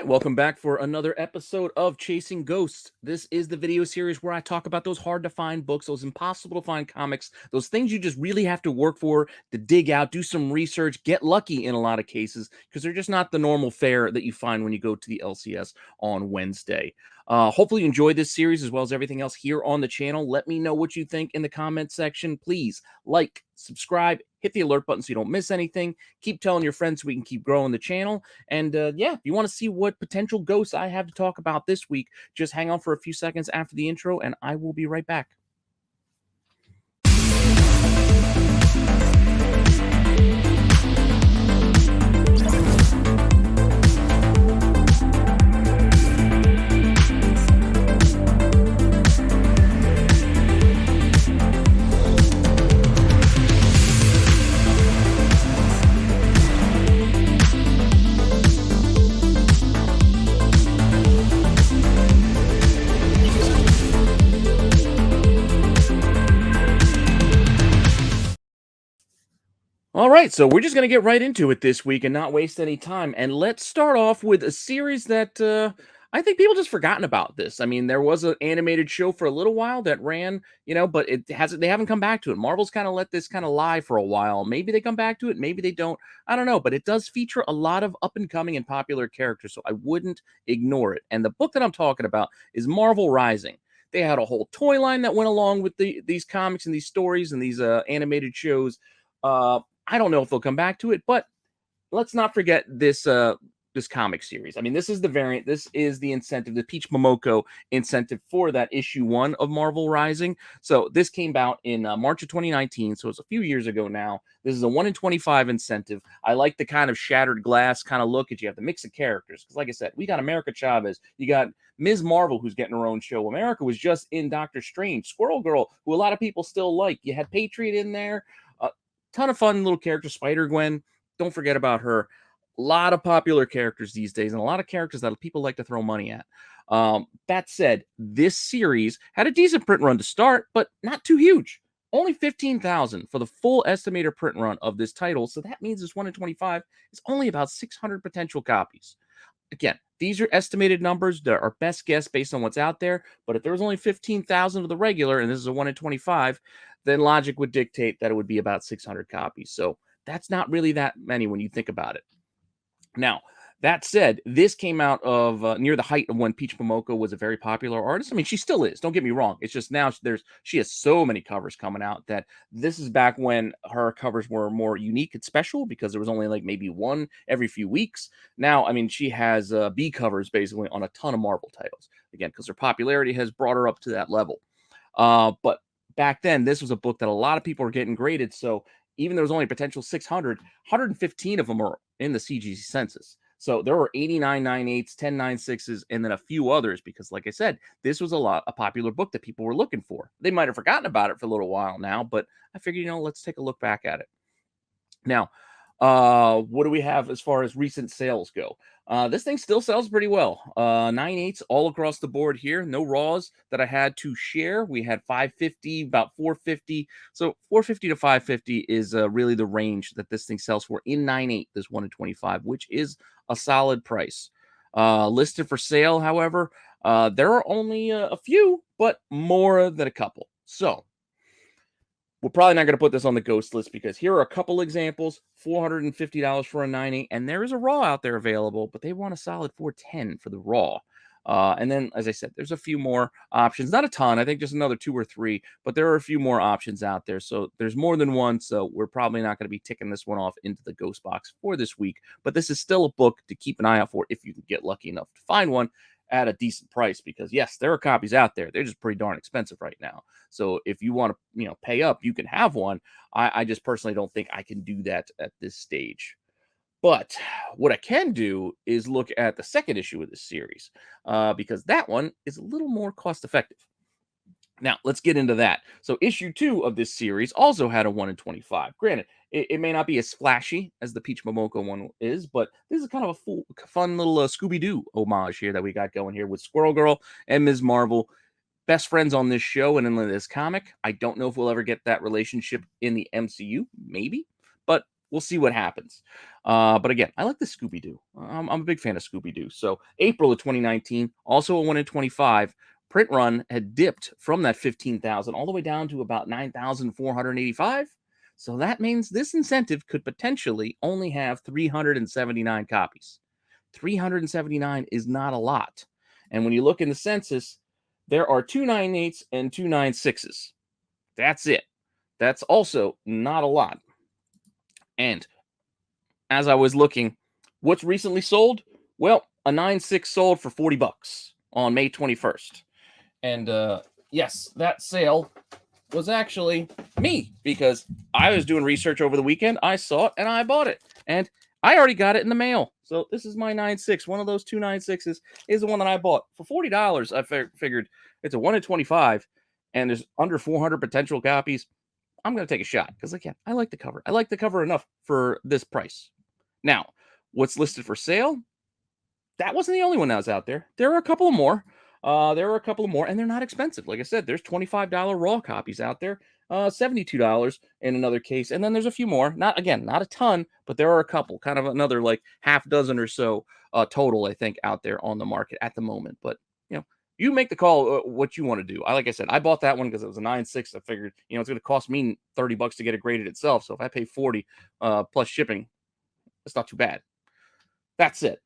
right, welcome back for another episode of Chasing Ghosts. This is the video series where I talk about those hard to find books, those impossible to find comics, those things you just really have to work for, to dig out, do some research, get lucky in a lot of cases, because they're just not the normal fare that you find when you go to the LCS on Wednesday. Hopefully you enjoyed this series as well as everything else here on the channel. Let me know what you think in the comment section. Please like, subscribe, hit the alert button so you don't miss anything. Keep telling your friends so we can keep growing the channel. And yeah, if you want to see what potential ghosts I have to talk about this week, just hang on for a few seconds after the intro and I will be right back. All right, so we're just going to get right into it this week and not waste any time. And let's start off with a series that I think people just forgotten about this. I mean, there was an animated show for a little while that ran, but they haven't come back to it. Marvel's kind of let this kind of lie for a while. Maybe they come back to it, maybe they don't. I don't know, but it does feature a lot of up and coming and popular characters, so I wouldn't ignore it. And the book that I'm talking about is Marvel Rising. They had a whole toy line that went along with these comics and these stories and these animated shows. I don't know if they'll come back to it, but let's not forget this comic series. I mean, this is the variant. This is the incentive, the Peach Momoko incentive for that issue 1 of Marvel Rising. So this came out in March of 2019, so it's a few years ago now. This is a 1 in 25 incentive. I like the kind of shattered glass kind of look. You have the mix of characters because, like I said, we got America Chavez. You got Ms. Marvel, who's getting her own show. America was just in Doctor Strange. Squirrel Girl, who a lot of people still like. You had Patriot in there. Ton of fun little characters. Spider-Gwen, don't forget about her. A lot of popular characters these days and a lot of characters that people like to throw money at. That said, this series had a decent print run to start, but not too huge. Only 15,000 for the full estimated print run of this title. So that means this 1 in 25 is only about 600 potential copies. Again, these are estimated numbers. They're our best guess based on what's out there. But if there was only 15,000 of the regular, and this is a 1 in 25, then logic would dictate that it would be about 600 copies. So that's not really that many when you think about it. Now, that said, this came out of near the height of when Peach Momoko was a very popular artist. I mean, she still is. Don't get me wrong. It's just now she has so many covers coming out that this is back when her covers were more unique and special because there was only like maybe one every few weeks. Now, I mean, she has B covers basically on a ton of Marvel titles. Again, because her popularity has brought her up to that level. But back then, this was a book that a lot of people were getting graded. So even there was only potential 600, 115 of them are in the CG census. So there were 89 9/8s, 10 9/6s, and then a few others because, like I said, this was a popular book that people were looking for. They might have forgotten about it for a little while now, but I figured, let's take a look back at it. Now, what do we have as far as recent sales go? This thing still sells pretty well. 9/8s all across the board here. No raws that I had to share. We had 550, about 450. So 450 to 550 is really the range that this thing sells for in 9/8, this 1 in 25, which is a solid price. Listed for sale, however, there are only a few, but more than a couple. So we're probably not going to put this on the ghost list because here are a couple examples. $450 for a 9/8, and there is a raw out there available, but they want a solid $410 for the raw. And then, as I said, there's a few more options. Not a ton. I think just another 2 or 3, but there are a few more options out there. So there's more than one. So we're probably not going to be ticking this one off into the ghost box for this week. But this is still a book to keep an eye out for if you can get lucky enough to find one at a decent price, because yes, there are copies out there. They're just pretty darn expensive right now. So if you want to, pay up, you can have one. I just personally don't think I can do that at this stage. But what I can do is look at the second issue of this series, because that one is a little more cost effective. Now, let's get into that. So issue 2 of this series also had a 1 in 25. Granted, it may not be as flashy as the Peach Momoko one is, but this is kind of a fun little Scooby-Doo homage here that we got going here with Squirrel Girl and Ms. Marvel. Best friends on this show and in this comic. I don't know if we'll ever get that relationship in the MCU. Maybe. But We'll see what happens. But again, I like the Scooby Doo. I'm a big fan of Scooby Doo. So April of 2019, also a 1 in 25. Print run had dipped from that 15,000 all the way down to about 9,485. So that means this incentive could potentially only have 379 copies. 379 is not a lot. And when you look in the census, there are 298s and 296s. That's it. That's also not a lot. And as I was looking, what's recently sold? Well, a 9.6 sold for 40 bucks on May 21st. And yes, that sale was actually me because I was doing research over the weekend. I saw it and I bought it. And I already got it in the mail. So this is my 9.6. One of those 296s is the one that I bought for $40. I figured it's a 1 in 25 and there's under 400 potential copies. I'm going to take a shot because again, I like the cover. I like the cover enough for this price. Now, what's listed for sale? That wasn't the only one that was out there. There are a couple of more. And they're not expensive. Like I said, there's $25 raw copies out there, $72 in another case, and then there's a few more. Not a ton, but there are a couple, kind of another like half dozen or so total, I think, out there on the market at the moment. But you make the call what you want to do. Like I said, I bought that one because it was a 9.6. I figured, it's going to cost me 30 bucks to get it graded itself. So if I pay 40 plus shipping, it's not too bad. That's it.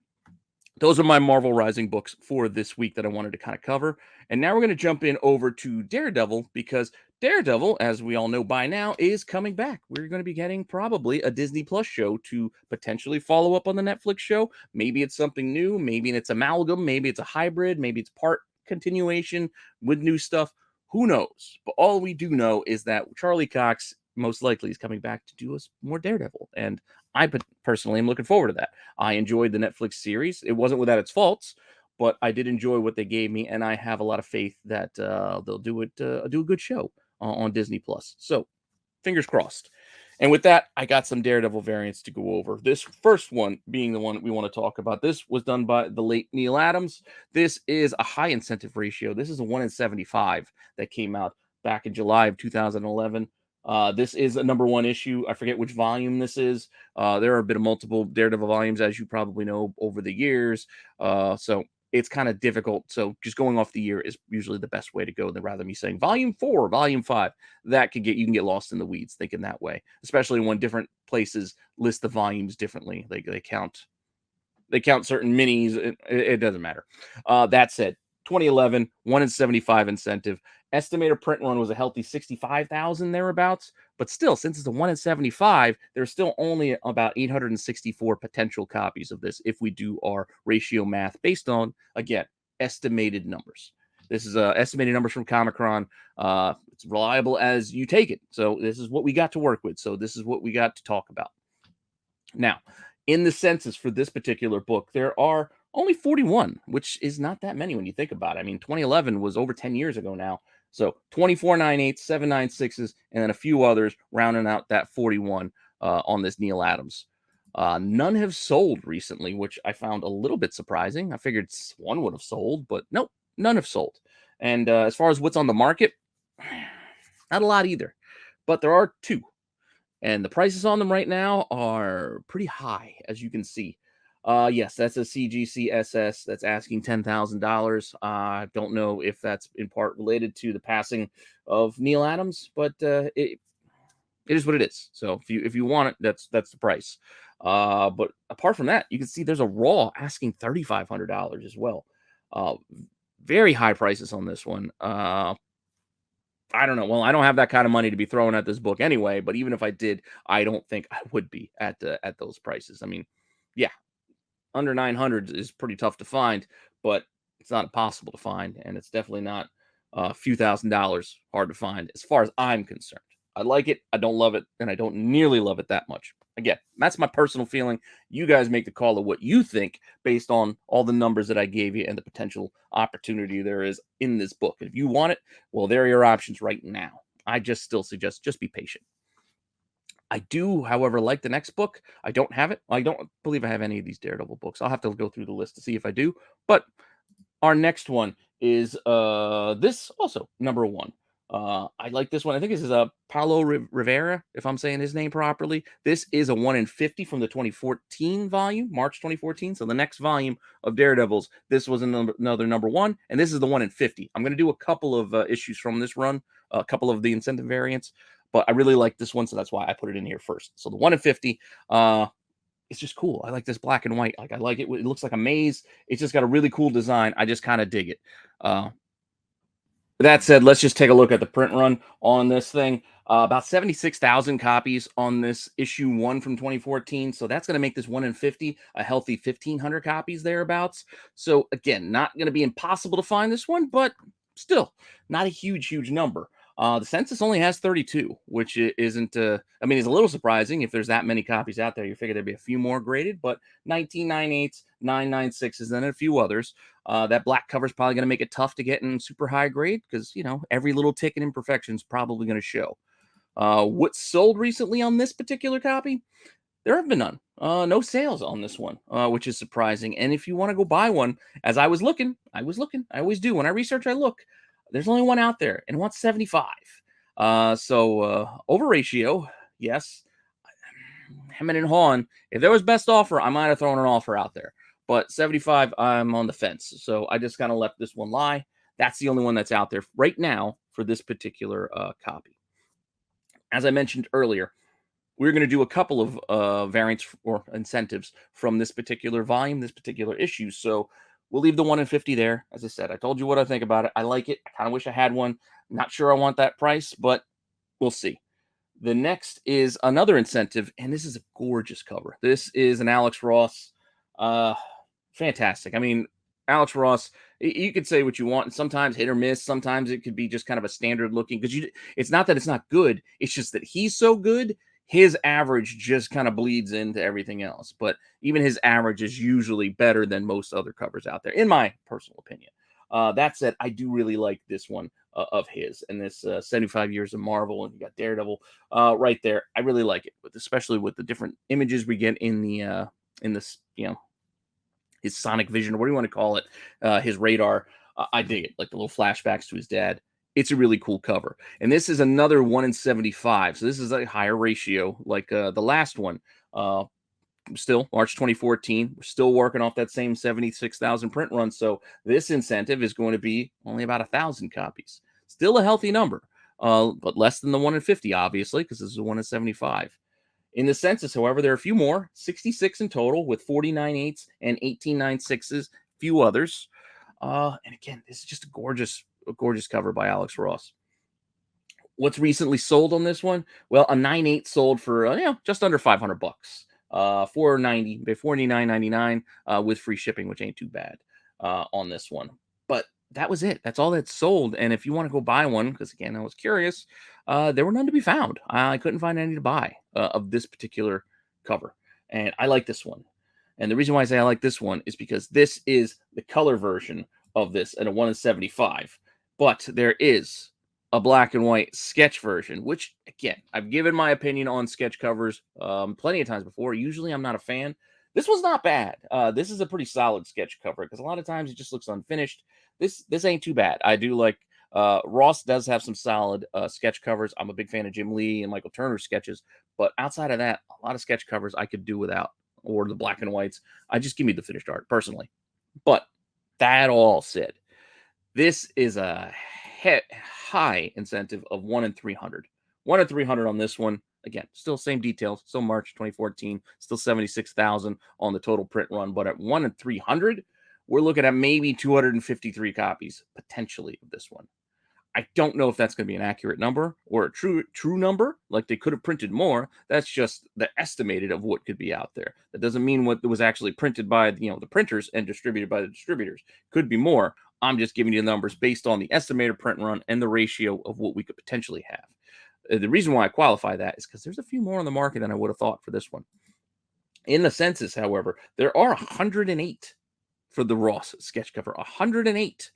Those are my Marvel Rising books for this week that I wanted to kind of cover. And now we're going to jump in over to Daredevil because Daredevil, as we all know by now, is coming back. We're going to be getting probably a Disney Plus show to potentially follow up on the Netflix show. Maybe it's something new. Maybe it's amalgam. Maybe it's a hybrid. Maybe it's part continuation with new stuff. Who knows? But all we do know is that Charlie Cox most likely is coming back to do us more Daredevil. And I personally am looking forward to that. I enjoyed the Netflix series. It wasn't without its faults, but I did enjoy what they gave me, and I have a lot of faith that they'll do a good show on Disney Plus. So, fingers crossed. And with that, I got some Daredevil variants to go over. This first one being the one we want to talk about. This was done by the late Neil Adams. This is a high incentive ratio. This is a 1 in 75 that came out back in July of 2011. This is a #1 issue. I forget which volume this is. There have been multiple Daredevil volumes, as you probably know, over the years. So it's kind of difficult. So just going off the year is usually the best way to go than rather me saying volume 4, volume 5. That you can get lost in the weeds thinking that way, especially when different places list the volumes differently. They count certain minis. It doesn't matter. That said, 2011, 1 in 75 incentive. Estimated print run was a healthy 65,000 thereabouts. But still, since it's a 1 in 75, there's still only about 864 potential copies of this if we do our ratio math based on, again, estimated numbers. This is estimated numbers from Comicron. It's reliable as you take it. So this is what we got to work with. So this is what we got to talk about. Now, in the census for this particular book, there are only 41, which is not that many when you think about it. I mean, 2011 was over 10 years ago now. So 24 9/8, 7 9/6s, and then a few others rounding out that 41 on this Neil Adams. None have sold recently, which I found a little bit surprising. I figured one would have sold, but nope, none have sold. And as far as what's on the market, not a lot either. But there are two. And the prices on them right now are pretty high, as you can see. Yes, that's a CGCSS that's asking $10,000. I don't know if that's in part related to the passing of Neil Adams, but it is what it is. So if you want it, that's the price. But apart from that, you can see there's a raw asking $3,500 as well. Very high prices on this one. I don't know. Well, I don't have that kind of money to be throwing at this book anyway. But even if I did, I don't think I would be at those prices. I mean, yeah, under 900 is pretty tough to find, but it's not impossible to find, and it's definitely not a few $1,000s hard to find as far as I'm concerned. I like it, I don't love it, and I don't nearly love it that much. Again, that's my personal feeling. You guys make the call of what you think based on all the numbers that I gave you and the potential opportunity there is in this book. If you want it, well, there are your options right now. I just still suggest just be patient. I do, however, like the next book. I don't have it. I don't believe I have any of these Daredevil books. I'll have to go through the list to see if I do. But our next one is this also #1. I like this one. I think this is a Paulo Rivera, if I'm saying his name properly. This is a 1 in 50 from the 2014 volume, March 2014. So the next volume of Daredevils, this was another number one, and this is the 1 in 50. I'm going to do a couple of issues from this run, a couple of the incentive variants, but I really like this one, so that's why I put it in here first. So the 1 in 50, it's just cool. I like this black and white. Like I like it. It looks like a maze. It's just got a really cool design. I just kind of dig it. That said, let's just take a look at the print run on this thing. About 76,000 copies on this issue one from 2014. So that's going to make this 1 in 50 a healthy 1,500 copies thereabouts. So again, not going to be impossible to find this one, but still not a huge number. The census only has 32, which isn't, I mean, it's a little surprising if there's that many copies out there. You figure there'd be a few more graded, but 1998s, 996s, and a few others. That black cover is probably going to make it tough to get in super high grade because, you know, every little tick and imperfection is probably going to show. What's sold recently on this particular copy? There have been none. No sales on this one, which is surprising. And if you want to go buy one, as I was looking, I always do. When I research, I look. There's only one out there, and it wants 75. Over ratio, yes. Hemming and hawing. If there was best offer, I might have thrown an offer out there. But 75, I'm on the fence. So I just kind of left this one lie. That's the only one that's out there right now for this particular copy. As I mentioned earlier, we're going to do a couple of variants or incentives from this particular volume, this particular issue. So we'll leave the 1 in 50 there. As I said, I told you what I think about it. I like it. I kind of wish I had one. Not sure I want that price, but we'll see. The next is another incentive, and this is a gorgeous cover. This is an Alex Ross. Uh, Fantastic. I mean, Alex Ross, you could say what you want. Sometimes hit or miss. Sometimes it could be just kind of a standard looking because it's not that it's not good. It's just that he's so good. His average just kind of bleeds into everything else. But even his average is usually better than most other covers out there, in my personal opinion. That said, I do really like this one of his and this 75 years of Marvel, and you got Daredevil right there. I really like it, especially with the different images we get in this, you know, his sonic vision, or what do you want to call it, his radar. I dig it, like the little flashbacks to his dad. It's a really cool cover. And this is another 1 in 75. So this is a higher ratio, like the last one. Still March 2014. We're still working off that same 76,000 print run. So this incentive is going to be only about 1,000 copies. Still a healthy number, but less than the 1 in 50, obviously, because this is a 1 in 75. In the census, however, there are a few more, 66 in total, with 49 eights and 18 9/6s, few others. And again, this is just a gorgeous cover by Alex Ross. What's recently sold on this one? Well, a 9/8 sold for just under 500 bucks. 490, 49.99 with free shipping, which ain't too bad on this one. But that was it. That's all that sold. And if you want to go buy one, because again, I was curious, there were none to be found. I couldn't find any to buy of this particular cover. And I like this one. And the reason why I say I like this one is because this is the color version of this at a 1 in 75. But there is a black and white sketch version, which again, I've given my opinion on sketch covers plenty of times before. Usually I'm not a fan. This one's not bad. This is a pretty solid sketch cover because a lot of times it just looks unfinished. This ain't too bad. I do like Ross does have some solid sketch covers. I'm a big fan of Jim Lee and Michael Turner sketches, but outside of that, a lot of sketch covers I could do without, or the black and whites. I just give me the finished art personally. But that all said, this is a high incentive of 1 in 300. 1 in 300 on this one. Again, still same details. Still March 2014. Still 76,000 on the total print run. But at 1 in 300, we're looking at maybe 253 copies potentially of this one. I don't know if that's going to be an accurate number or a true number. Like they could have printed more. That's just the estimated of what could be out there. That doesn't mean what was actually printed by the printers and distributed by the distributors. Could be more. I'm just giving you the numbers based on the estimated print run and the ratio of what we could potentially have. The reason why I qualify that is because there's a few more on the market than I would have thought for this one. In the census, however, there are 108 for the Ross sketch cover. 108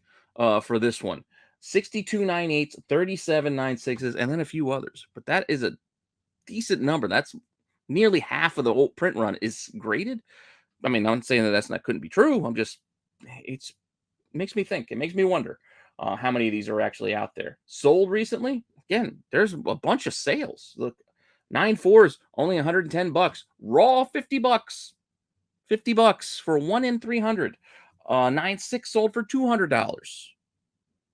for this one. 62 9/8s, 37 9/6s, and then a few others. But that is a decent number. That's nearly half of the whole print run is graded. I mean, I'm not saying that couldn't be true. I'm just, it makes me think. It makes me wonder. how many of these are actually out there. Sold recently? Again, there's a bunch of sales. Look, 9.4s only 110 bucks. Raw 50 bucks. 50 bucks for 1 in 300. 9.6 sold for $200.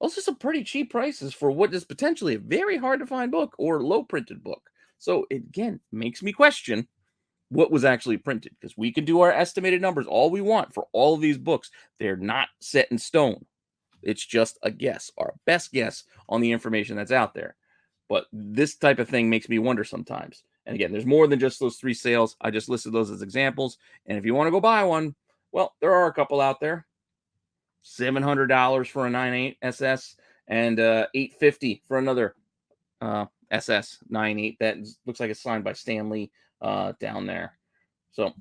Those are some pretty cheap prices for what is potentially a very hard to find book or low printed book. So it, again, makes me question what was actually printed, because we can do our estimated numbers all we want for all of these books. They're not set in stone. It's just a guess, our best guess on the information that's out there. But this type of thing makes me wonder sometimes. And again, there's more than just those 3 sales. I just listed those as examples. And if you want to go buy one, well, there are a couple out there. $700 for a 9.8 SS and $850 for another SS 9.8 that looks like it's signed by Stanley down there. So,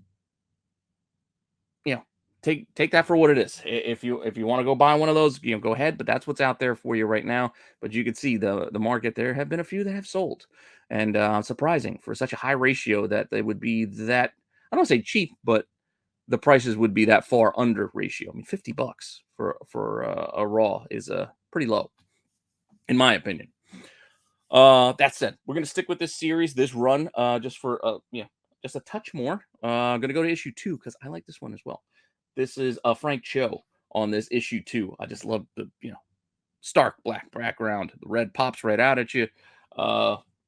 take that for what it is. If you want to go buy one of those, go ahead. But that's what's out there for you right now. But you can see the market. There have been a few that have sold, and surprising for such a high ratio that they would be that, I don't say cheap, but the prices would be that far under ratio. I mean, 50 bucks for a raw is pretty low, in my opinion. That said, we're gonna stick with this series, this run, just for just a touch more. I'm gonna go to issue 2 because I like this one as well. This is Frank Cho on this issue 2. I just love the stark black background. The red pops right out at you.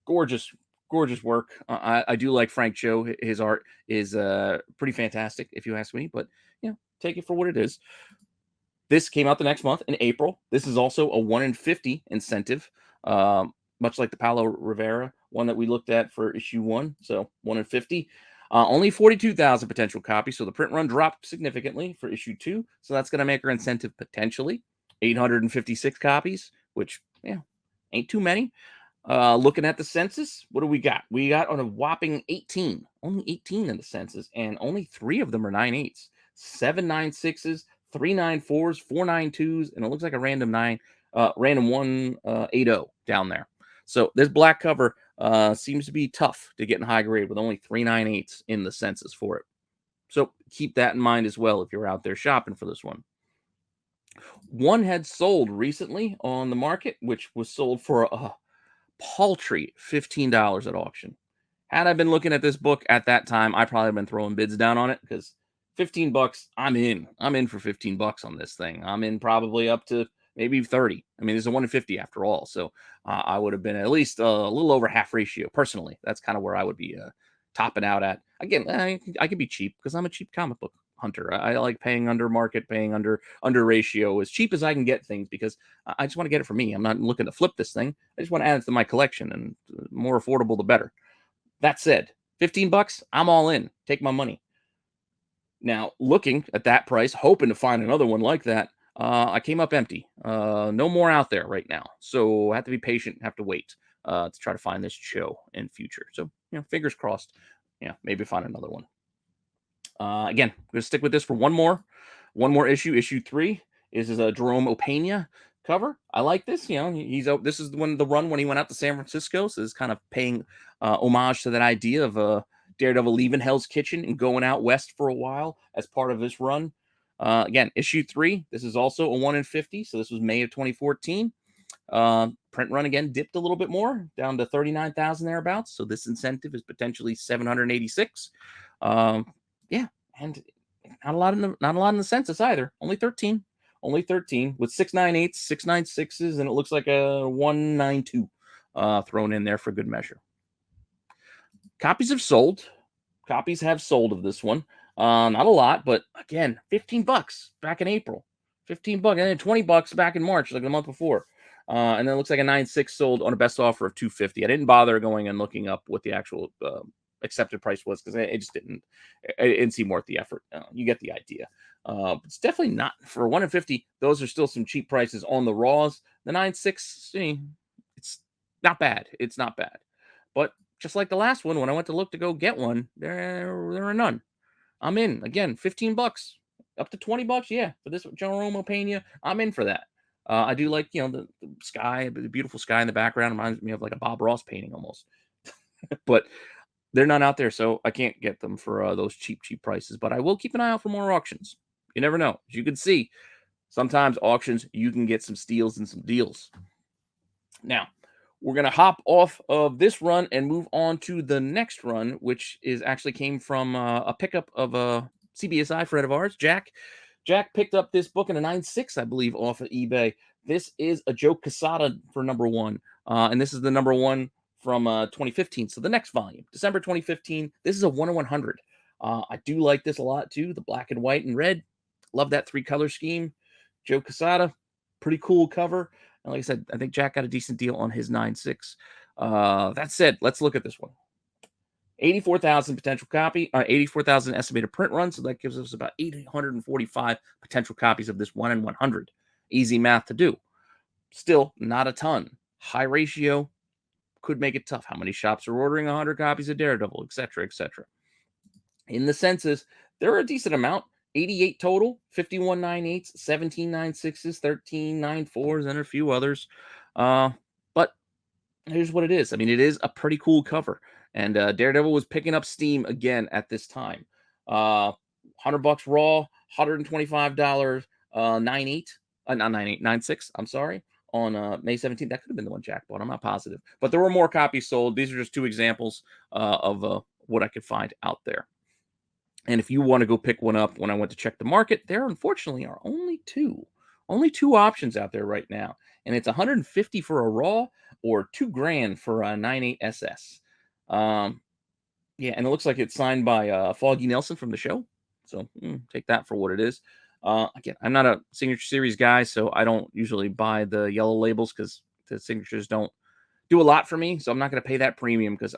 Gorgeous, gorgeous work. I do like Frank Cho. His art is pretty fantastic, if you ask me. But take it for what it is. This came out the next month in April. This is also a 1 in 50 incentive, much like the Paulo Rivera one that we looked at for issue 1. So 1 in 50. Only 42,000 potential copies. So the print run dropped significantly for issue 2. So that's going to make our incentive potentially 856 copies, which ain't too many. Looking at the census, what do we got? We got on a whopping 18. Only 18 in the census, and only 3 of them are 9.8s. 7 9.6s, 3 9.4s, 4 9.2s, and it looks like a random 1.80 down there. So this black cover seems to be tough to get in high grade with only 3 9.8s in the census for it. So keep that in mind as well if you're out there shopping for this one. One had sold recently on the market, which was sold for a paltry $15 at auction. Had I been looking at this book at that time, I probably been throwing bids down on it, because 15 bucks, I'm in. I'm in for 15 bucks on this thing. I'm in probably up to maybe 30. I mean, there's a 1 in 50 after all. So I would have been at least a little over half ratio personally. That's kind of where I would be topping out at. Again, I can be cheap because I'm a cheap comic book hunter. I like paying under market, paying under ratio, as cheap as I can get things, because I just want to get it for me. I'm not looking to flip this thing. I just want to add it to my collection, and more affordable the better. That said, 15 bucks, I'm all in. Take my money. Now, looking at that price, hoping to find another one like that, I came up empty. No more out there right now. So I have to be patient, have to wait to try to find this show in future. So, fingers crossed. Maybe find another one. Again, I'm going to stick with this for one more issue. Issue 3 is a Jerome Opeña cover. I like this. This is the run when he went out to San Francisco. So it's kind of paying homage to that idea of Daredevil leaving Hell's Kitchen and going out west for a while as part of this run. Again, issue 3. This is also a 1 in 50. So this was May of 2014. Print run again dipped a little bit more, down to 39,000 thereabouts. So this incentive is potentially 786. And not a lot in the census either. Only 13 with 6 9.8s, 6 9.6s, and it looks like a 192 thrown in there for good measure. Copies have sold of this one. Not a lot, but again, 15 bucks back in April, 15 bucks, and then 20 bucks back in March, like the month before. And then it looks like a 9.6 sold on a best offer of 250. I didn't bother going and looking up what the actual accepted price was, because it just didn't seem worth the effort. You get the idea. It's definitely not for 1 in 50. Those are still some cheap prices on the raws. The 9.6, it's not bad. It's not bad. But just like the last one, when I went to look to go get one, there are none. I'm in. Again, 15 bucks up to 20 bucks. Yeah, for this Jerome Opeña, I'm in for that. I do like, the sky, the beautiful sky in the background reminds me of like a Bob Ross painting almost. But they're not out there, so I can't get them for those cheap prices. But I will keep an eye out for more auctions. You never know. As you can see, Sometimes auctions, you can get some steals and some deals. Now, we're going to hop off of this run and move on to the next run, which is actually came from a pickup of a CBSI friend of ours, Jack. Jack picked up this book in a 9.6, I believe, off of eBay. This is a Joe Quesada for number one. And this is the number one from 2015. So the next volume, December 2015. This is a 1 of 100. I do like this a lot too. The black and white and red. Love that 3-color scheme. Joe Quesada, pretty cool cover. And like I said, I think Jack got a decent deal on his 9.6. That said, let's look at this one. 84,000 potential copy, 84,000 estimated print run. So that gives us about 845 potential copies of this 1 in 100. Easy math to do. Still not a ton. High ratio could make it tough. How many shops are ordering 100 copies of Daredevil, etc., etc. In the census, there are a decent amount. 88 total, 51 9/8s, 17 9/6s, 13 9/4s, and a few others. But here's what it is. I mean, it is a pretty cool cover. And Daredevil was picking up steam again at this time. $100 raw, $125, 9/8, not 9/8, 9/6, I'm sorry, on May 17th. That could have been the one Jack bought. I'm not positive. But there were more copies sold. These are just two examples of what I could find out there. And if you want to go pick one up, when I went to check the market, there unfortunately are only two options out there right now. And it's 150 for a raw or $2,000 for a 9/8 SS. Yeah, and it looks like it's signed by Foggy Nelson from the show. So take that for what it is. Again, I'm not a signature series guy, so I don't usually buy the yellow labels because the signatures don't do a lot for me. So I'm not going to pay that premium because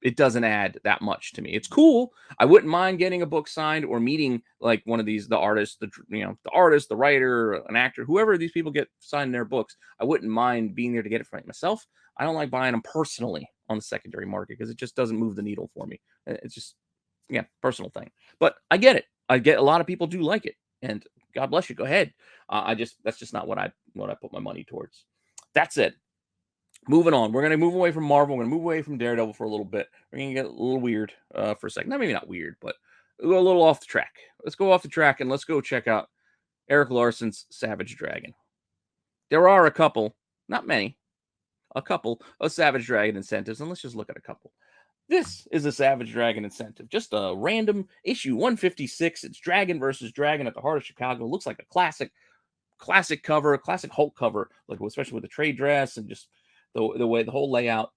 it doesn't add that much to me. It's cool. I wouldn't mind getting a book signed or meeting like one of these, the artist, the artist, the writer, an actor, whoever these people get signed their books. I wouldn't mind being there to get it for myself. I don't like buying them personally on the secondary market because it just doesn't move the needle for me. It's just, personal thing. But I get it. I get a lot of people do like it, and God bless you. Go ahead. That's just not what I put my money towards. That's it. Moving on, we're going to move away from Marvel. We're going to move away from Daredevil for a little bit. We're going to get a little weird for a second. Maybe not weird, but we'll go a little off the track. Let's go off the track and let's go check out Eric Larson's Savage Dragon. There are a couple, not many, a couple of Savage Dragon incentives, and let's just look at a couple. This is a Savage Dragon incentive, just a random issue 156. It's Dragon versus Dragon at the heart of Chicago. Looks like a classic cover, a classic Hulk cover, like especially with the trade dress and just the way the whole layout,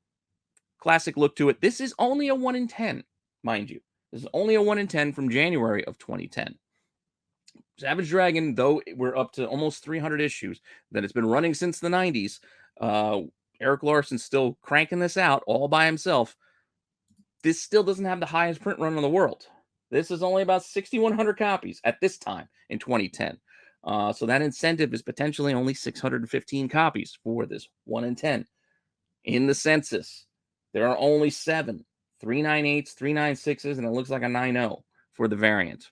classic look to it. This is only a 1 in 10, mind you. This is only a 1 in 10 from January of 2010. Savage Dragon, though we're up to almost 300 issues, that it's been running since the 90s. Eric Larson's still cranking this out all by himself. This still doesn't have the highest print run in the world. This is only about 6,100 copies at this time in 2010. So that incentive is potentially only 615 copies for this 1 in 10. In the census, there are only 7 398s, 396s, and it looks like a 90 for the variant.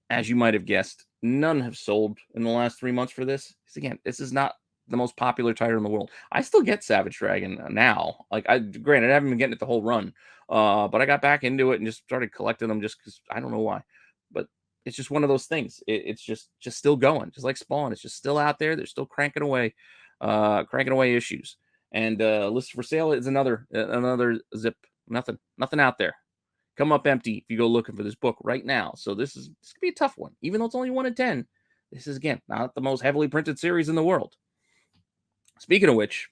As you might have guessed, none have sold in the last 3 months for this. Because again, this is not the most popular title in the world. I still get Savage Dragon now. Like, granted, I haven't been getting it the whole run, but I got back into it and just started collecting them just because I don't know why. But it's just one of those things. It's just still going, just like Spawn. It's just still out there. They're still cranking away issues. And listed for sale is another zip. Nothing out there. Come up empty if you go looking for this book right now. So this could be a tough one, even though it's only 1 in 10. This is again not the most heavily printed series in the world. Speaking of which,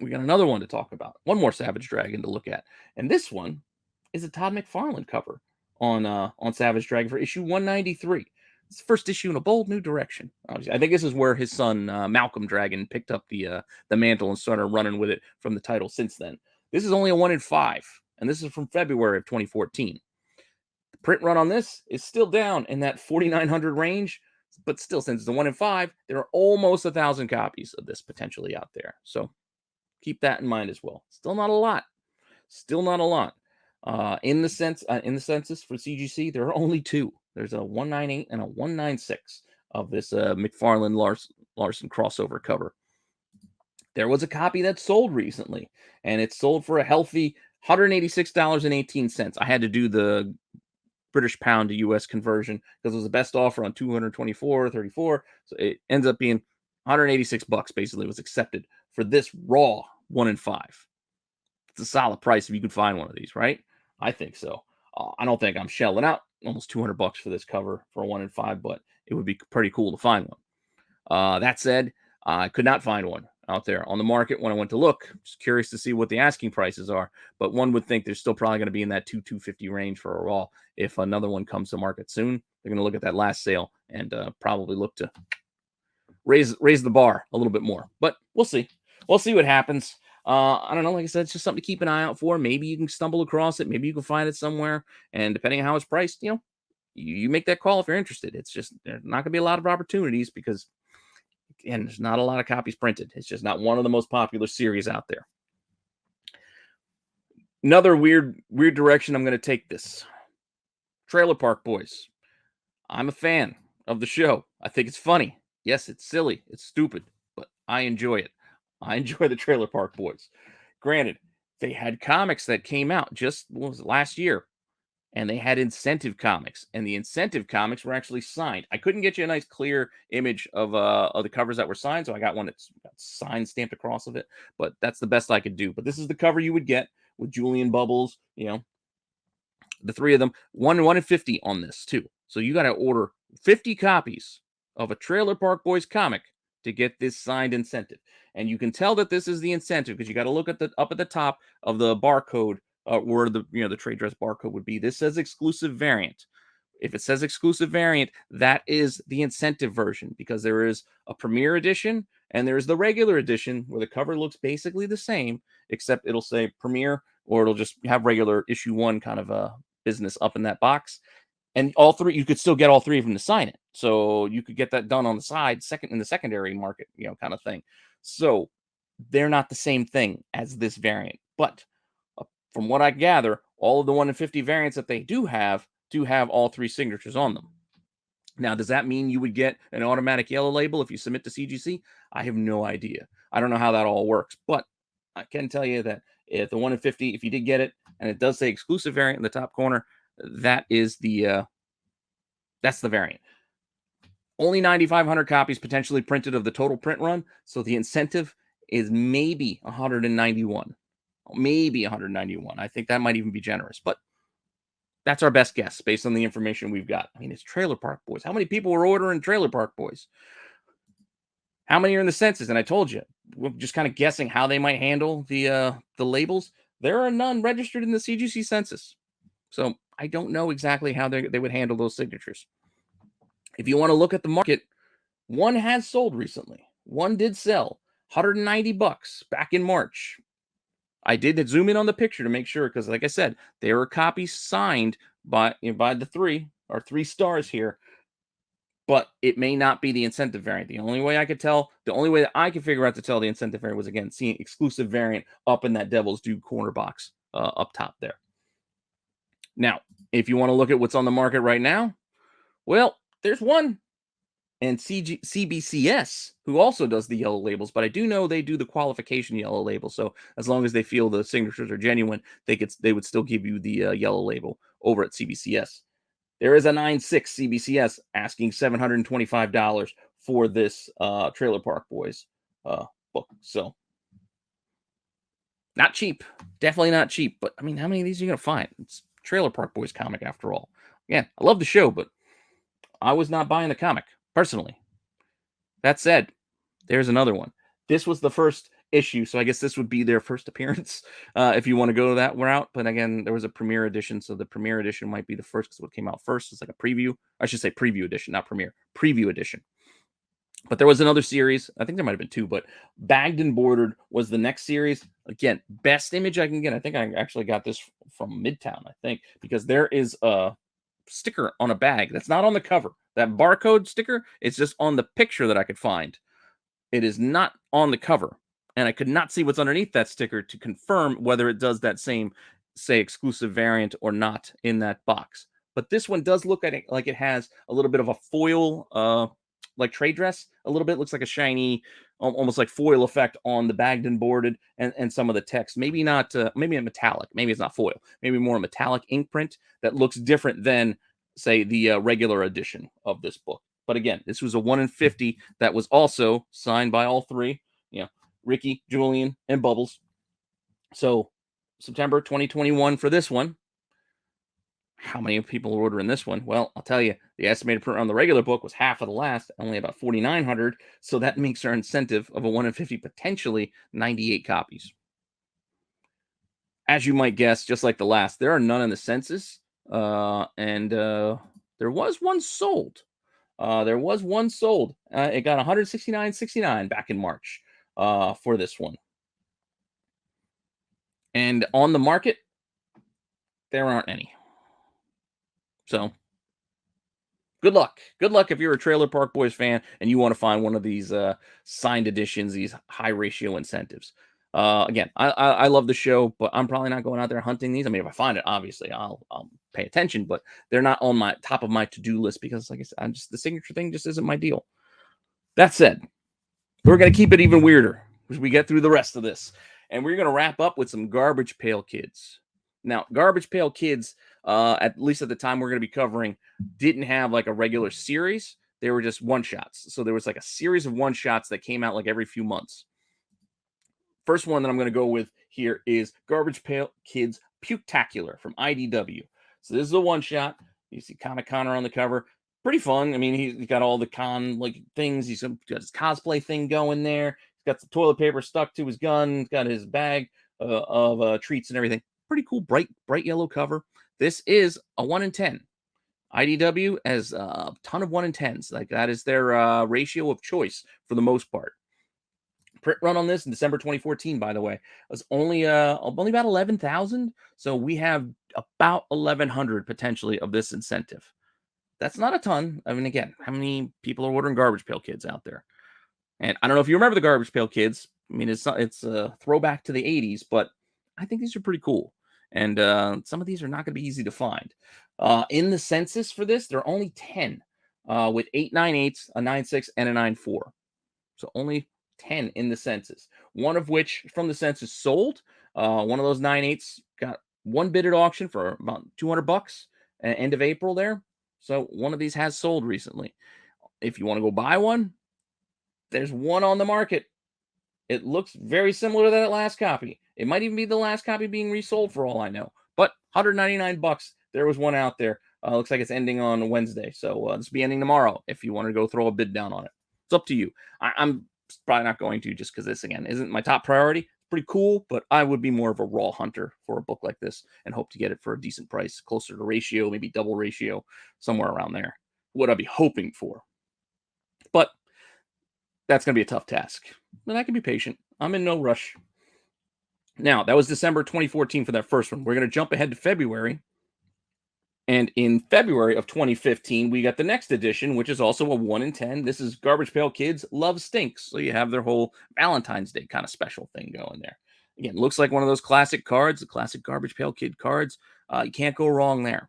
we got another one to talk about. One more Savage Dragon to look at, and this one is a Todd McFarlane cover on Savage Dragon for issue 193. It's the first issue in a bold new direction. I think this is where his son Malcolm Dragon picked up the mantle and started running with it from the title since then. This is only a 1 in 5, and this is from February of 2014. The print run on this is still down in that 4,900 range, but still, since it's a 1 in 5, there are almost 1,000 copies of this potentially out there. So keep that in mind as well. Still not a lot. In the census for CGC, there are only 2. There's a 198 and a 196 of this McFarlane Larson crossover cover. There was a copy that sold recently, and it sold for a healthy $186.18. I had to do the British pound to US conversion because it was the best offer on 224, 34. So it ends up being $186 basically was accepted for this raw 1 in 5. It's a solid price if you can find one of these, right? I think so. I don't think I'm shelling out almost $200 for this cover for a 1 in 5, but it would be pretty cool to find one. That said, I could not find one out there on the market when I went to look. Just curious to see what the asking prices are, but one would think they're still probably going to be in that 250 range for a raw. If another one comes to market soon, they're going to look at that last sale and probably look to raise the bar a little bit more. But we'll see. We'll see what happens. I don't know. Like I said, it's just something to keep an eye out for. Maybe you can stumble across it. Maybe you can find it somewhere. And depending on how it's priced, you make that call if you're interested. It's just there's not going to be a lot of opportunities because, again, there's not a lot of copies printed. It's just not one of the most popular series out there. Another weird direction I'm going to take this. Trailer Park Boys. I'm a fan of the show. I think it's funny. Yes, it's silly. It's stupid, but I enjoy it. I enjoy the Trailer Park Boys. Granted, they had comics that came out just last year, and they had incentive comics, and the incentive comics were actually signed. I couldn't get you a nice clear image of the covers that were signed, so I got one that's got signed stamped across of it, but that's the best I could do. But this is the cover you would get with Julian Bubbles, the three of them, 1 in 50 on this too. So you got to order 50 copies of a Trailer Park Boys comic to get this signed incentive. And you can tell that this is the incentive because you got to look at up at the top of the barcode where the trade dress barcode would be. This says exclusive variant. If it says exclusive variant, that is the incentive version because there is a premiere edition and there's the regular edition where the cover looks basically the same, except it'll say premiere or it'll just have regular issue 1 kind of a business up in that box. And all three, you could still get all three of them to sign it. So you could get that done on the side, in the secondary market, kind of thing. So they're not the same thing as this variant. But from what I gather, all of the 1 in 50 variants that they do have all 3 signatures on them. Now, does that mean you would get an automatic yellow label if you submit to CGC? I have no idea. I don't know how that all works, but I can tell you that if the 1 in 50, if you did get it, and it does say exclusive variant in the top corner, that is that's the variant. Only 9,500 copies potentially printed of the total print run, so the incentive is maybe 191. Maybe 191. I think that might even be generous, but that's our best guess based on the information we've got. I mean, it's Trailer Park Boys. How many people were ordering Trailer Park Boys? How many are in the census? And I told you, we're just kind of guessing how they might handle the labels. There are none registered in the CGC census. So I don't know exactly how they would handle those signatures. If you want to look at the market, one has sold recently. One did sell $190 back in March. I did zoom in on the picture to make sure because, like I said, there are copies signed by the 3 stars here, but it may not be the incentive variant. The only way that I could figure out to tell the incentive variant was, again, seeing exclusive variant up in that Devil's Due corner box up top there. Now, if you want to look at what's on the market right now, well, there's one. And CBCS, who also does the yellow labels, but I do know they do the qualification yellow label. So as long as they feel the signatures are genuine, they would still give you the yellow label over at CBCS. There is a 9.6 CBCS asking $725 for this Trailer Park Boys book. So not cheap, definitely not cheap. But I mean, how many of these are you gonna find? It's Trailer Park Boys comic after all. Again, I love the show, but I was not buying the comic personally. That said, there's another one. This was the first issue, so I guess this would be their first appearance if you want to go that route. But again, there was a premiere edition, so the premiere edition might be the first because what came out first is like a preview. I should say preview edition, not premiere. Preview edition. But there was another series. I think there might have been 2, but Bagged and Bordered was the next series. Again, best image I can get. I think I actually got this from Midtown, I think, because there is a sticker on a bag that's not on the cover. That barcode sticker, it's just on the picture that I could find. It is not on the cover. And I could not see what's underneath that sticker to confirm whether it does that same, say, exclusive variant or not in that box. But this one does look at it like it has a little bit of a foil, like trade dress. A little bit looks like a shiny almost like foil effect on the bagged and boarded and some of the text. Maybe not, maybe a metallic. Maybe it's not foil. Maybe more a metallic ink print that looks different than, say, the regular edition of this book. But again, this was a 1 in 50 that was also signed by all three, you know, Ricky, Julian, and Bubbles. So September 2021 for this one. How many people are ordering this one? Well, I'll tell you, the estimated print on the regular book was half of the last, only about 4,900. So that makes our incentive of a 1 in 50 potentially 98 copies. As you might guess, just like the last, there are none in the census. And there was one sold. It got 169.69 back in March for this one. And on the market, there aren't any. So good luck. Good luck if you're a Trailer Park Boys fan and you want to find one of these signed editions, these high ratio incentives. Again, I love the show, but I'm probably not going out there hunting these. I mean, if I find it, obviously I'll pay attention, but they're not on my top of my to-do list because, like I said, the signature thing just isn't my deal. That said, we're gonna keep it even weirder as we get through the rest of this, and we're gonna wrap up with some Garbage Pail Kids. Now, Garbage Pail Kids, at least at the time we're going to be covering, didn't have like a regular series. They were just one shots. So there was like a series of one shots that came out like every few months. First one that I'm going to go with here is Garbage Pail Kids Puketacular from IDW. So this is a one shot. You see Comic Connor on the cover. Pretty fun. I mean, he's got all the con like things. He's got his cosplay thing going there. He's got some toilet paper stuck to his gun. He's got his bag of treats and everything. Pretty cool, bright yellow cover. This is a 1 in 10. IDW has a ton of 1 in 10s. Like that is their ratio of choice for the most part. Print run on this in December 2014, by the way, was only about 11,000. So we have about 1,100 potentially of this incentive. That's not a ton. I mean, again, how many people are ordering Garbage Pail Kids out there? And I don't know if you remember the Garbage Pail Kids. I mean, it's a throwback to the 80s, but I think these are pretty cool. And some of these are not going to be easy to find. In the census for this, there are only 10 with 8 9/8, a 9/6, and a 9/4. So only 10 in the census. One of which from the census sold. One of those 9/8s got one bid at auction for about $200 at end of April there. So one of these has sold recently. If you want to go buy one, there's one on the market. It looks very similar to that last copy. It might even be the last copy being resold for all I know. But $199. There was one out there. Looks like it's ending on Wednesday. So this will be ending tomorrow if you want to go throw a bid down on it. It's up to you. I'm probably not going to just because this, again, isn't my top priority. It's pretty cool, but I would be more of a raw hunter for a book like this and hope to get it for a decent price, closer to ratio, maybe double ratio, somewhere around there. What I'd be hoping for. But that's going to be a tough task. But I can be patient. I'm in no rush. Now, that was December 2014 for that first one. We're going to jump ahead to February. And in February of 2015, we got the next edition, which is also a 1 in 10. This is Garbage Pail Kids Love Stinks. So you have their whole Valentine's Day kind of special thing going there. Again, looks like one of those classic cards, the classic Garbage Pail Kid cards. You can't go wrong there.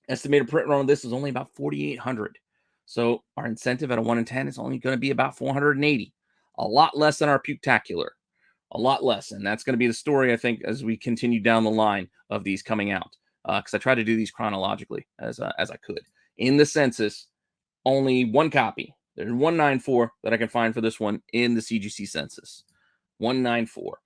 Estimated print run on this is only about 4,800. So our incentive at a 1 in 10 is only going to be about 480. A lot less than our Puketacular. A lot less. And that's going to be the story, I think, as we continue down the line of these coming out. Because I try to do these chronologically as I could. In the census, only one copy. There's 194 that I can find for this one in the CGC census. 194.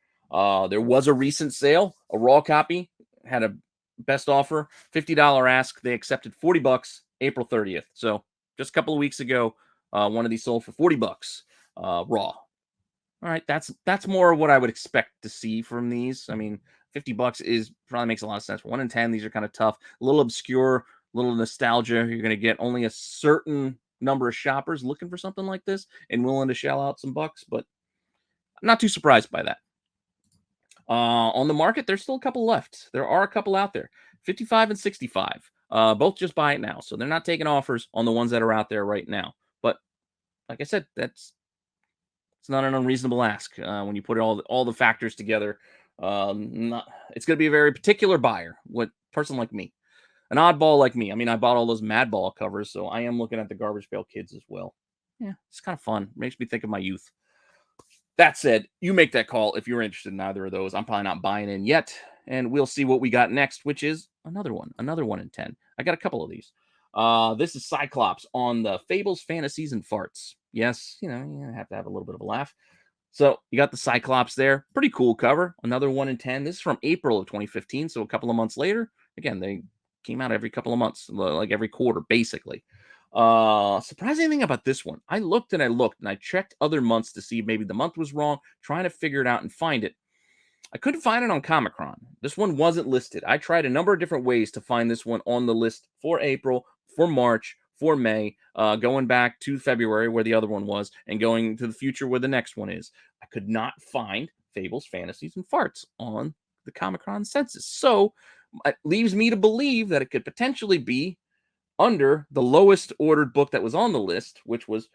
There was a recent sale. A raw copy had a best offer, $50 ask. They accepted $40 April 30th. So just a couple of weeks ago, one of these sold for $40 raw. All right, that's more what I would expect to see from these. I mean, $50 is probably makes a lot of sense. 1 in 10, these are kind of tough, a little obscure, a little nostalgia. You're going to get only a certain number of shoppers looking for something like this and willing to shell out some bucks, but I'm not too surprised by that. On the market, there's still a couple left. There are a couple out there, 55 and 65. Both just buy it now, so they're not taking offers on the ones that are out there right now. But like I said, it's not an unreasonable ask when you put all the factors together. It's going to be a very particular buyer, what person like me, an oddball like me. I mean, I bought all those Madball covers, so I am looking at the Garbage Pail Kids as well. Yeah, it's kind of fun. Makes me think of my youth. That said, you make that call if you're interested in either of those. I'm probably not buying in yet, and we'll see what we got next, which is another one in 10. I got a couple of these. This is Cyclops on the Fables, Fantasies, and Farts. Yes, you have to have a little bit of a laugh. So you got the Cyclops there. Pretty cool cover. Another one in 10. This is from April of 2015, so a couple of months later. Again, they came out every couple of months, like every quarter, basically. Surprising thing about this one, I looked and I checked other months to see if maybe the month was wrong, trying to figure it out and find it. I couldn't find it on Comic-Con. This one wasn't listed. I tried a number of different ways to find this one on the list for April, for March, for May, going back to February where the other one was, and going to the future where the next one is. I could not find Fables, Fantasies, and Farts on the Comic-Con census. So it leaves me to believe that it could potentially be under the lowest ordered book that was on the list, which was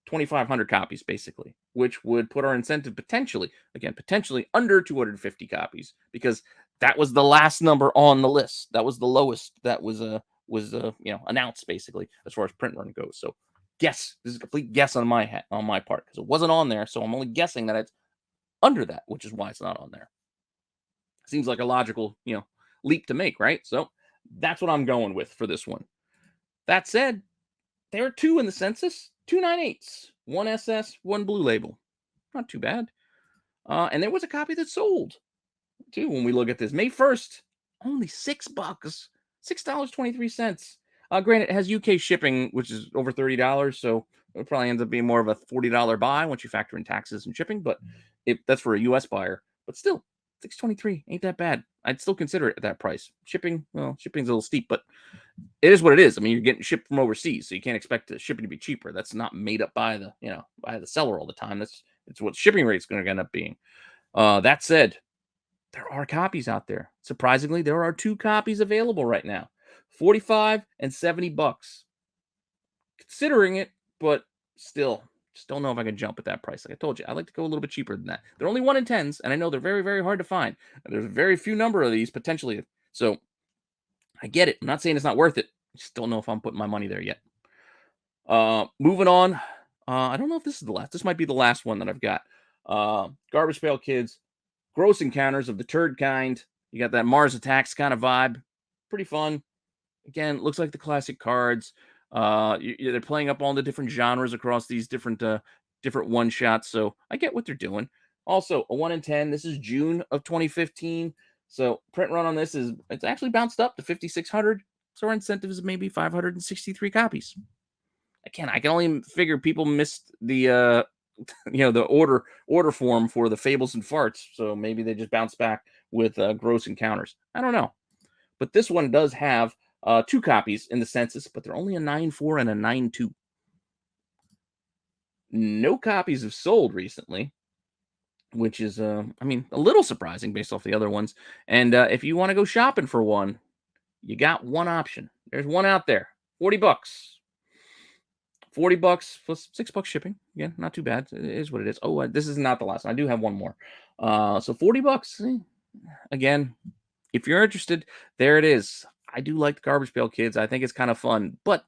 2,500 copies, basically, which would put our incentive potentially under 250 copies, because that was the last number on the list. That was the lowest that was announced, basically, as far as print run goes. So this is a complete guess on my part, because it wasn't on there. So I'm only guessing that it's under that, which is why it's not on there. Seems like a logical, leap to make, right? So that's what I'm going with for this one. That said, there are two in the census, 298s, one SS, one blue label. Not too bad. And there was a copy that sold too when we look at this. May 1st, only $6, $6.23. Granted, it has UK shipping, which is over $30, so it probably ends up being more of a $40 buy once you factor in taxes and shipping, but that's for a US buyer. But still, $6.23 ain't that bad. I'd still consider it at that price. Shipping's a little steep, but it is what it is. I mean, you're getting shipped from overseas, so you can't expect the shipping to be cheaper. That's not made up by the seller all the time. It's what shipping rate's going to end up being. That said, there are copies out there. Surprisingly, there are 2 copies available right now, 45 and $70. Considering it, but still, just don't know if I can jump at that price. Like I told you, I like to go a little bit cheaper than that. They're only 1 in 10s, and I know they're very, very hard to find. There's a very few number of these potentially, so I get it. I'm not saying it's not worth it. I just don't know if I'm putting my money there yet. Moving on. I don't know if this is the last. This might be the last one that I've got. Garbage Pail Kids. Gross Encounters of the Turd Kind. You got that Mars Attacks kind of vibe. Pretty fun. Again, looks like the classic cards. They're playing up all the different genres across these different one shots. So I get what they're doing. Also, a 1 in 10. This is June of 2015. So print run on this it's actually bounced up to 5,600. So our incentive is maybe 563 copies. Again, I can only figure people missed the the order form for the Fables and Farts. So maybe they just bounced back with Gross Encounters. I don't know. But this one does have 2 copies in the census, but they're only a 9.4 and a 9.2. No copies have sold recently, which is, a little surprising based off the other ones. And if you want to go shopping for one, you got one option. There's one out there, $40. $40 plus $6 shipping. Again, not too bad. It is what it is. Oh, this is not the last one. I do have one more. So $40. Again, if you're interested, there it is. I do like the Garbage Pail Kids. I think it's kind of fun, but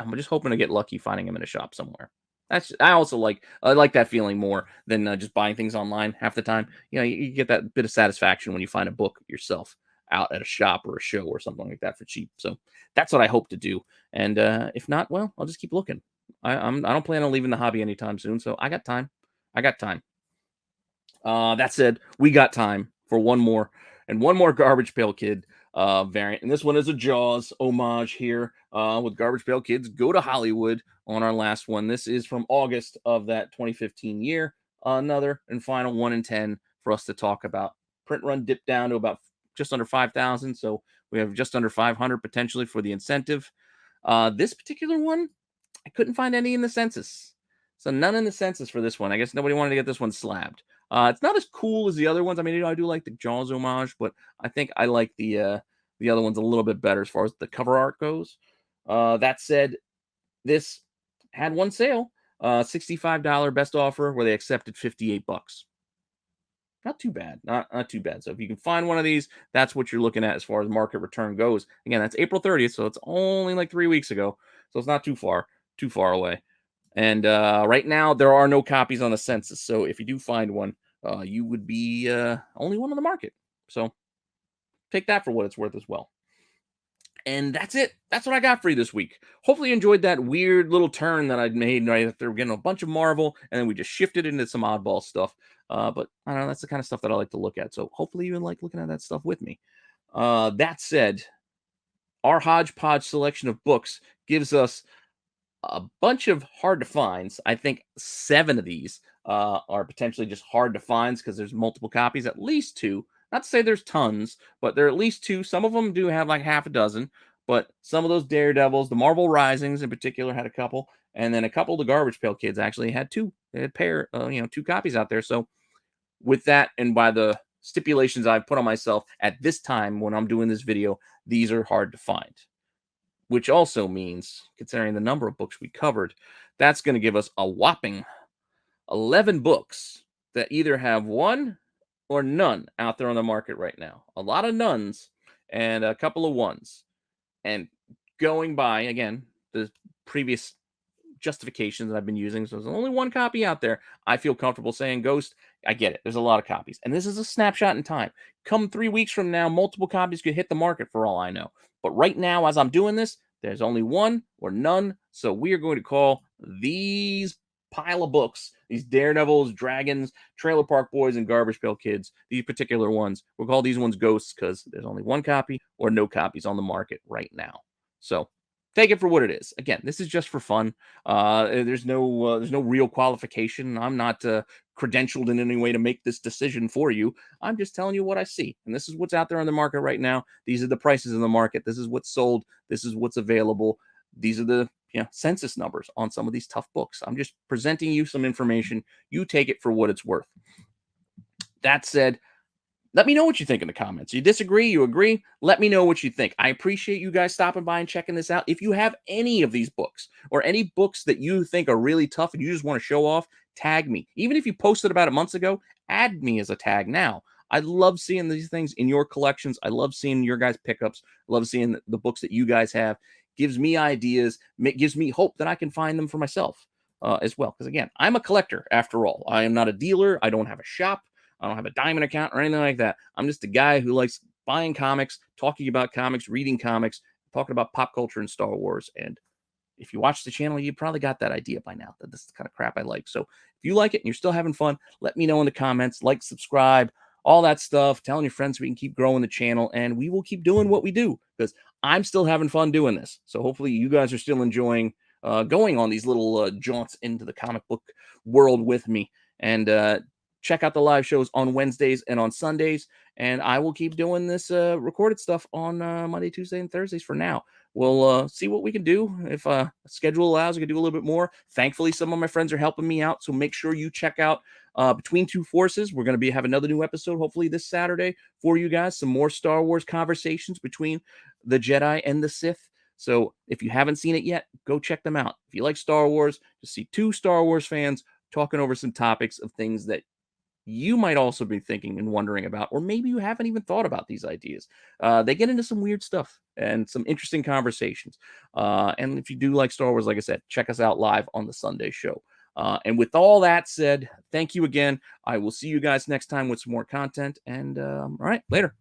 I'm just hoping to get lucky finding them in a shop somewhere. I also like that feeling more than just buying things online half the time. You get that bit of satisfaction when you find a book yourself out at a shop or a show or something like that for cheap. So that's what I hope to do. And if not, well, I'll just keep looking. I don't plan on leaving the hobby anytime soon, so I got time. That said, we got time for one more Garbage Pail Kid variant, and this one is a Jaws homage here with Garbage Pail Kids Go to Hollywood on our last one. This is from August of that 2015 year. Another and final 1 in 10 for us to talk about. Print run dipped down to about just under 5,000, so we have just under 500 potentially for the incentive. This particular one, I couldn't find any in the census. So none in the census for this one. I guess nobody wanted to get this one slabbed. It's not as cool as the other ones. I mean, I do like the Jaws homage, but I think I like the other ones a little bit better as far as the cover art goes. That said, this had one sale, $65 best offer where they accepted $58. Not too bad. Not too bad. So if you can find one of these, that's what you're looking at as far as market return goes. Again, that's April 30th, so it's only like 3 weeks ago. So it's not too far away. And right now, there are no copies on the census. So if you do find one, you would be only one on the market. So take that for what it's worth as well. And that's it. That's what I got for you this week. Hopefully, you enjoyed that weird little turn that I'd made right after getting a bunch of Marvel, and then we just shifted into some oddball stuff. But I don't know, that's the kind of stuff that I like to look at. So hopefully, you like looking at that stuff with me. That said, our hodgepodge selection of books gives us a bunch of hard to finds. I think 7 of these are potentially just hard to finds because there's multiple copies, at least 2. Not to say there's tons, but there are at least 2. Some of them do have like half a dozen, but some of those Daredevils, the Marvel Risings in particular, had a couple, and then a couple of the Garbage Pail Kids actually had 2. They had 2 copies out there. So with that, and by the stipulations I've put on myself at this time when I'm doing this video, these are hard to find, which also means, considering the number of books we covered, that's going to give us a whopping 11 books that either have one or none out there on the market right now. A lot of nuns and a couple of ones. And going by, again, the previous justifications that I've been using, so there's only one copy out there, I feel comfortable saying Ghost. I get it. There's a lot of copies. And this is a snapshot in time. Come 3 weeks from now, multiple copies could hit the market for all I know. But right now, as I'm doing this, there's only one or none. So we are going to call these pile of books, these Daredevils, Dragons, Trailer Park Boys, and Garbage Pail Kids, these particular ones, we'll call these ones Ghosts because there's only one copy or no copies on the market right now. So take it for what it is. Again, this is just for fun. There's no real qualification. I'm not credentialed in any way to make this decision for you. I'm just telling you what I see, and this is what's out there on the market right now. These are the prices in the market. This is what's sold. This is what's available. These are the census numbers on some of these tough books. I'm just presenting you some information. You take it for what it's worth. That said, let me know what you think in the comments. You disagree, you agree? Let me know what you think. I appreciate you guys stopping by and checking this out. If you have any of these books or any books that you think are really tough and you just want to show off, tag me. Even if you posted about it months ago, add me as a tag now. I love seeing these things in your collections. I love seeing your guys' pickups. I love seeing the books that you guys have. Gives me ideas, gives me hope that I can find them for myself as well. Because again, I'm a collector after all. I am not a dealer. I don't have a shop. I don't have a diamond account or anything like that. I'm just a guy who likes buying comics, talking about comics, reading comics, talking about pop culture and Star Wars. And if you watch the channel, you probably got that idea by now that this is the kind of crap I like. So if you like it and you're still having fun, let me know in the comments, like, subscribe, all that stuff, telling your friends so we can keep growing the channel, and we will keep doing what we do because I'm still having fun doing this. So hopefully you guys are still enjoying going on these little jaunts into the comic book world with me. And check out the live shows on Wednesdays and on Sundays. And I will keep doing this recorded stuff on Monday, Tuesday, and Thursdays for now. We'll see what we can do. If schedule allows, we can do a little bit more. Thankfully, some of my friends are helping me out. So make sure you check out Between Two Forces. We're going to have another new episode, hopefully this Saturday for you guys. Some more Star Wars conversations between the Jedi and the Sith. So if you haven't seen it yet, go check them out. If you like Star Wars, just see 2 Star Wars fans talking over some topics of things that you might also be thinking and wondering about, or maybe you haven't even thought about these ideas. They get into some weird stuff and some interesting conversations. And if you do like Star Wars, like I said, check us out live on the Sunday show. And with all that said, thank you again. I will see you guys next time with some more content. And all right, later.